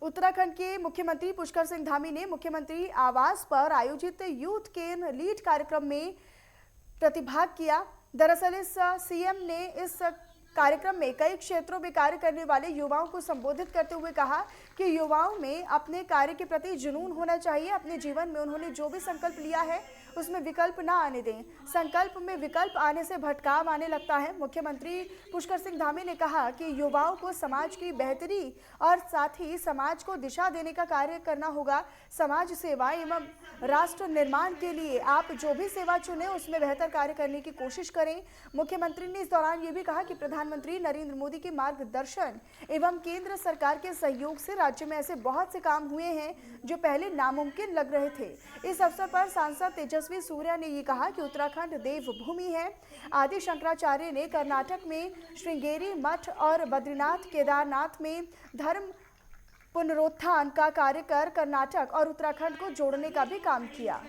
उत्तराखंड के मुख्यमंत्री पुष्कर सिंह धामी ने मुख्यमंत्री आवास पर आयोजित यूथ कैन लीड कार्यक्रम में प्रतिभाग किया। दरअसल इस सीएम ने इस कार्यक्रम में कई क्षेत्रों में कार्य करने वाले युवाओं को संबोधित करते हुए कहा कि युवाओं में अपने कार्य के प्रति जुनून होना चाहिए। अपने जीवन में उन्होंने जो भी संकल्प लिया है उसमें विकल्प ना आने दें। संकल्प में विकल्प आने से भटकाव आने लगता है। मुख्यमंत्री पुष्कर सिंह धामी ने कहा कि युवाओं को समाज की बेहतरी और साथ ही समाज को दिशा देने का कार्य करना होगा। समाज सेवा एवं राष्ट्र निर्माण के लिए आप जो भी सेवा चुने उसमें बेहतर कार्य करने की कोशिश करें। मुख्यमंत्री ने इस दौरान ये भी कहा कि प्रधानमंत्री नरेंद्र मोदी के मार्गदर्शन एवं केंद्र सरकार के सहयोग से राज्य में ऐसे बहुत से काम हुए हैं जो पहले नामुमकिन लग रहे थे। इस अवसर पर सांसद तेजस्वी सूर्या ने ये कहा कि उत्तराखंड देवभूमि है। आदि शंकराचार्य ने कर्नाटक में श्रृंगेरी मठ और बद्रीनाथ केदारनाथ में धर्म पुनरुत्थान का कार्य कर कर्नाटक और उत्तराखंड को जोड़ने का भी काम किया।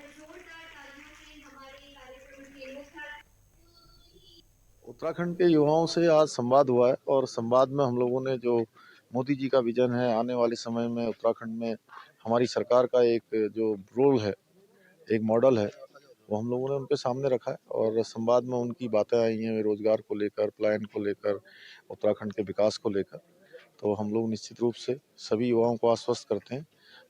उत्तराखंड के युवाओं से आज संवाद हुआ है और संवाद में हम लोगों ने जो मोदी जी का विजन है, आने वाले समय में उत्तराखंड में हमारी सरकार का एक जो रोल है, एक मॉडल है, वो हम लोगों ने उनके सामने रखा है। और संवाद में उनकी बातें आई हैं रोजगार को लेकर, पलायन को लेकर, उत्तराखंड के विकास को लेकर। तो हम लोग निश्चित रूप से सभी युवाओं को आश्वस्त करते हैं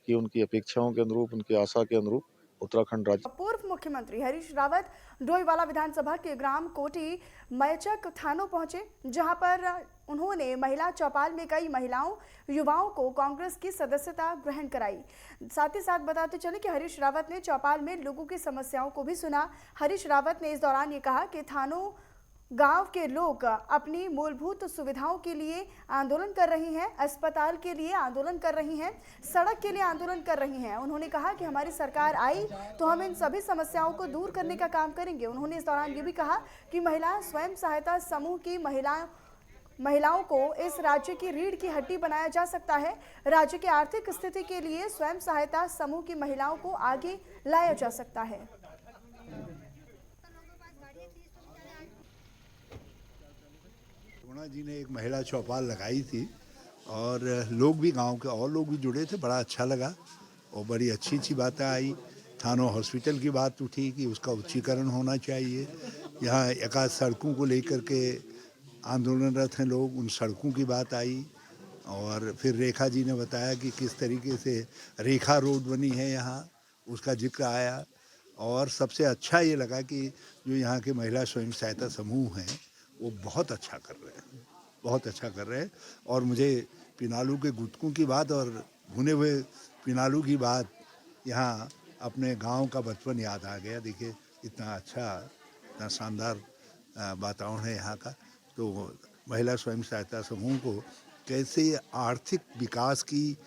कि उनकी अपेक्षाओं के अनुरूप, उनकी आशा के अनुरूप उत्तराखंड राज्य। पूर्व मुख्यमंत्री हरीश रावत डोईवाला विधानसभा के ग्राम कोटी मैचक थानों पहुंचे, जहां पर उन्होंने महिला चौपाल में कई महिलाओं युवाओं को कांग्रेस की सदस्यता ग्रहण कराई। साथ ही साथ बताते चले कि हरीश रावत ने चौपाल में लोगों की समस्याओं को भी सुना। हरीश रावत ने इस दौरान ये कहा कि थानों गांव के लोग अपनी मूलभूत सुविधाओं के लिए आंदोलन कर रही हैं, अस्पताल के लिए आंदोलन कर रही हैं, सड़क के लिए आंदोलन कर रही हैं। उन्होंने कहा कि हमारी सरकार आई तो हम इन सभी समस्याओं को दूर करने का काम करेंगे। उन्होंने इस दौरान ये भी कहा कि महिला स्वयं सहायता समूह की महिलाओं को इस राज्य की रीढ़ की हड्डी बनाया जा सकता है। राज्य की आर्थिक स्थिति के लिए स्वयं सहायता समूह की महिलाओं को आगे लाया जा सकता है। जी ने एक महिला चौपाल लगाई थी और लोग भी, गांव के और लोग भी जुड़े थे। बड़ा अच्छा लगा और बड़ी अच्छी अच्छी बातें आई। थानों हॉस्पिटल की बात उठी कि उसका उच्चीकरण होना चाहिए। यहाँ एकाध सड़कों को लेकर के आंदोलनरत हैं लोग, उन सड़कों की बात आई। और फिर रेखा जी ने बताया कि किस तरीके से रेखा रोड बनी है यहाँ, उसका जिक्र आया। और सबसे अच्छा ये लगा कि जो यहाँ के महिला स्वयं सहायता समूह हैं वो बहुत अच्छा कर रहे हैं, बहुत अच्छा कर रहे हैं। और मुझे पिनालू के गुटकों की बात और भुने हुए पिनालू की बात, यहाँ अपने गांव का बचपन याद आ गया। देखिए इतना अच्छा, इतना शानदार वातावरण है यहाँ का। तो महिला स्वयं सहायता समूह को कैसे आर्थिक विकास की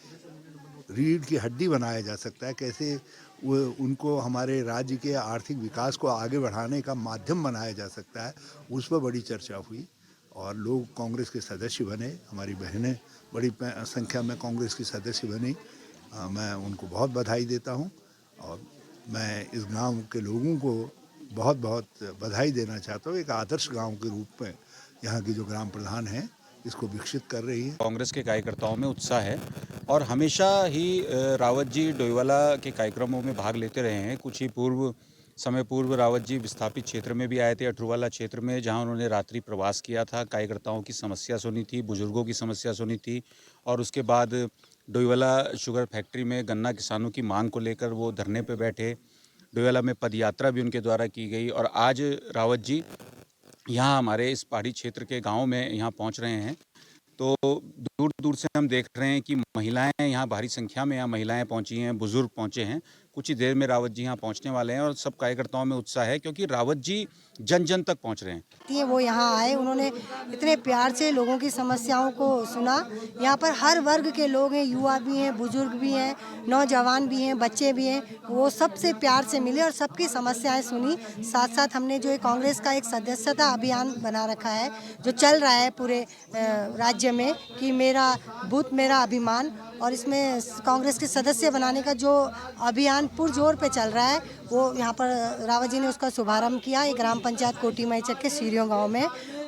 रीढ़ की हड्डी बनाया जा सकता है, कैसे वो उनको हमारे राज्य के आर्थिक विकास को आगे बढ़ाने का माध्यम बनाया जा सकता है, उस पर बड़ी चर्चा हुई। और लोग कांग्रेस के सदस्य बने, हमारी बहनें बड़ी संख्या में कांग्रेस की सदस्य बनी। मैं उनको बहुत बधाई देता हूं और मैं इस गांव के लोगों को बहुत बहुत बधाई देना चाहता हूं। एक आदर्श गांव के रूप में यहाँ की जो ग्राम प्रधान हैं इसको विकसित कर रही है। कांग्रेस के कार्यकर्ताओं में उत्साह है और हमेशा ही रावत जी डोईवाला के कार्यक्रमों में भाग लेते रहे हैं। कुछ ही समय पूर्व रावत जी विस्थापित क्षेत्र में भी आए थे, अठरूवाला क्षेत्र में, जहां उन्होंने रात्रि प्रवास किया था, कार्यकर्ताओं की समस्या सुनी थी, बुजुर्गों की समस्या सुनी थी। और उसके बाद डोईवाला शुगर फैक्ट्री में गन्ना किसानों की मांग को लेकर वो धरने पर बैठे। डोईवाला में पदयात्रा भी उनके द्वारा की गई और आज रावत जी यहाँ हमारे इस पहाड़ी क्षेत्र के गाँव में यहाँ पहुँच रहे हैं। तो दूर दूर से हम देख रहे हैं कि महिलाएं यहाँ भारी संख्या में यहाँ महिलाएं पहुँची हैं, बुजुर्ग पहुँचे हैं। कुछ ही देर में रावत जी यहाँ पहुँचने वाले हैं और सब कार्यकर्ताओं में उत्साह है क्योंकि रावत जी जन जन तक पहुँच रहे हैं। वो यहाँ आए, उन्होंने इतने प्यार से लोगों की समस्याओं को सुना। यहाँ पर हर वर्ग के लोग हैं, युवा भी हैं, बुजुर्ग भी हैं, नौजवान भी हैं, बच्चे भी हैं। वो सबसे प्यार से मिले और सबकी समस्याएं सुनी। साथ साथ हमने जो कांग्रेस का एक सदस्यता अभियान बना रखा है जो चल रहा है पूरे राज्य में कि मेरा बूथ मेरा अभिमान, और इसमें कांग्रेस के सदस्य बनाने का जो अभियान पुरजोर पे चल रहा है वो यहाँ पर रावत जी ने उसका शुभारंभ किया। ये ग्राम पंचायत कोटी मैचक के सीरियों गांव में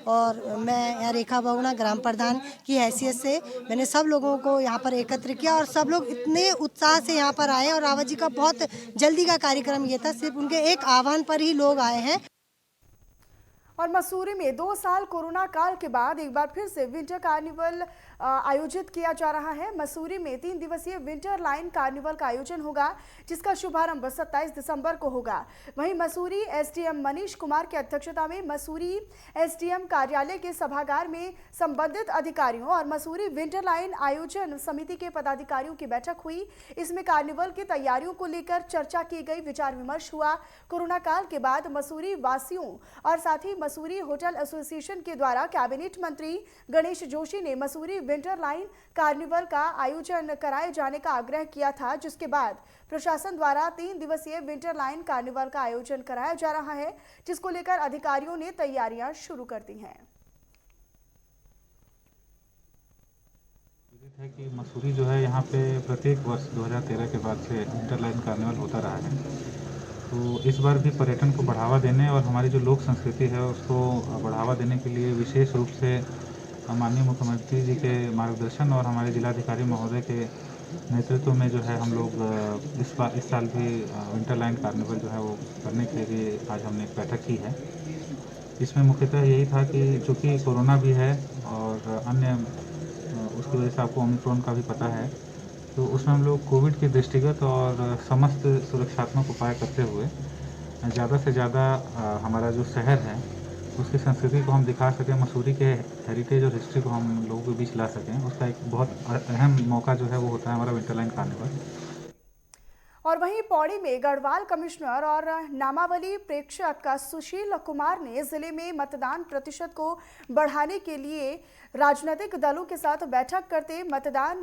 और मैं यहाँ रेखा बहुगुणा ग्राम प्रधान की हैसियत से मैंने सब लोगों को यहाँ पर एकत्र किया और सब लोग इतने उत्साह से यहाँ पर आए और रावत जी का बहुत जल्दी का कार्यक्रम ये था, सिर्फ उनके एक आह्वान पर ही लोग आए हैं। और मसूरी में 2 साल कोरोना काल के बाद एक बार फिर से विंटर कार्निवल आयोजित किया जा रहा है। मसूरी में 3 दिवसीय विंटर लाइन कार्निवल का आयोजन होगा, जिसका शुभारंभ 27 दिसंबर को होगा। वहीं मसूरी एसडीएम मनीष कुमार की अध्यक्षता में मसूरी एसडीएम कार्यालय के सभागार में संबंधित अधिकारियों और मसूरी विंटर लाइन आयोजन समिति के पदाधिकारियों की बैठक हुई। इसमें कार्निवल की तैयारियों को लेकर चर्चा की गई, विचार विमर्श हुआ। कोरोना काल के बाद मसूरी वासियों और साथ ही मसूरी होटल एसोसिएशन के द्वारा कैबिनेट मंत्री गणेश जोशी ने मसूरी विंटर लाइन कार्निवल का आयोजन कराए जाने का आग्रह किया था, जिसके बाद प्रशासन द्वारा 3 दिवसीय विंटर लाइन कार्निवल का आयोजन कराया जा रहा है, जिसको लेकर अधिकारियों ने तैयारियां शुरू कर दी हैं। है कि मसूरी जो है यहाँ पे प्रत्येक वर्ष 2013 के बाद से विंटर लाइन कार्निवल होता रहा है, तो इस बार भी पर्यटन को बढ़ावा देने और हमारी जो लोक संस्कृति है उसको बढ़ावा देने के लिए विशेष रूप से माननीय मुख्यमंत्री जी के मार्गदर्शन और हमारे जिलाधिकारी महोदय के नेतृत्व में जो है हम लोग इस साल भी विंटर लाइन कार्निवल जो है वो करने के लिए आज हमने एक बैठक की है। इसमें मुख्यतः यही था कि चूँकि कोरोना भी है और अन्य उसकी वजह से आपको ओमिक्रॉन का भी पता है, तो उसमें हम लोग कोविड के दृष्टिगत और समस्त सुरक्षात्मक उपाय करते हुए ज़्यादा से ज़्यादा हमारा जो शहर है उसकी संस्कृति को हम दिखा सकें, मसूरी के हेरिटेज और हिस्ट्री को हम लोगों के बीच ला सकें, उसका एक बहुत अहम मौका जो है वो होता है हमारा विंटर लाइन कार्निवल। और वहीं पौड़ी में गढ़वाल कमिश्नर और नामावली प्रेक्षक सुशील कुमार ने जिले में मतदान प्रतिशत को बढ़ाने के लिए राजनीतिक दलों के साथ बैठक करते मतदान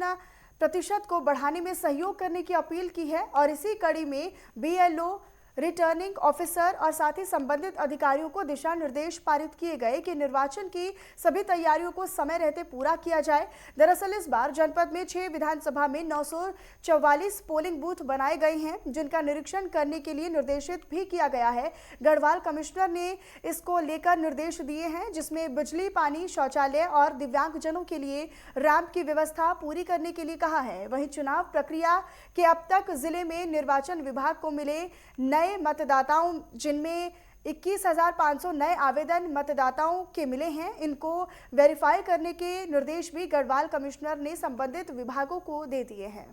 प्रतिशत को बढ़ाने में सहयोग करने की अपील की है। और इसी कड़ी में बीएलओ, रिटर्निंग ऑफिसर और साथ ही संबंधित अधिकारियों को दिशा निर्देश पारित किए गए कि निर्वाचन की सभी तैयारियों को समय रहते पूरा किया जाए। दरअसल इस बार जनपद में 6 विधानसभा में 944 पोलिंग बूथ बनाए गए हैं, जिनका निरीक्षण करने के लिए निर्देशित भी किया गया है। गढ़वाल कमिश्नर ने इसको लेकर निर्देश दिए हैं, जिसमें बिजली, पानी, शौचालय और दिव्यांगजनों के लिए रैंप की व्यवस्था पूरी करने के लिए कहा है। वहीं चुनाव प्रक्रिया के अब तक जिले में निर्वाचन विभाग को मिले नए मतदाताओं, जिनमें 21,500 नए आवेदन मतदाताओं के मिले हैं, इनको वेरीफाई करने के निर्देश भी गढ़वाल कमिश्नर ने संबंधित विभागों को दे दिए हैं।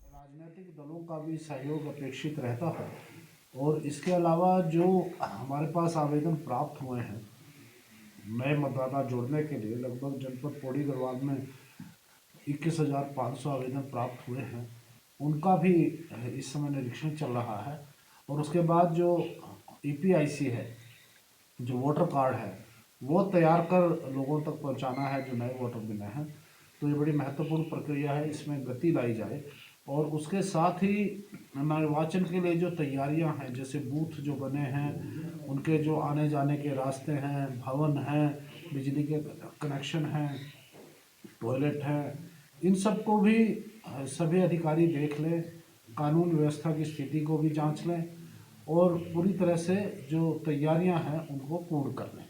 राजनीतिक दलों का भी सहयोग अपेक्षित रहता है और इसके अलावा जो हमारे पास आवेदन प्राप्त हुए हैं नए मतदाता जोड़ने के लिए, लगभग जनपद पौड़ी गढ़वाल में 21,500 आवेदन प्राप्त हुए हैं, उनका भी इस समय निरीक्षण चल रहा है। और उसके बाद जो EPIC है, जो वोटर कार्ड है, वो तैयार कर लोगों तक पहुंचाना है जो नए वोटर मिले हैं। तो ये बड़ी महत्वपूर्ण प्रक्रिया है, इसमें गति लाई जाए। और उसके साथ ही निर्वाचन के लिए जो तैयारियां हैं, जैसे बूथ जो बने हैं, उनके जो आने जाने के रास्ते हैं, भवन हैं, बिजली के कनेक्शन हैं, टॉयलेट हैं, इन सब को भी सभी अधिकारी देख लें, कानून व्यवस्था की स्थिति को भी जांच लें और पूरी तरह से जो तैयारियां हैं उनको पूर्ण कर लें।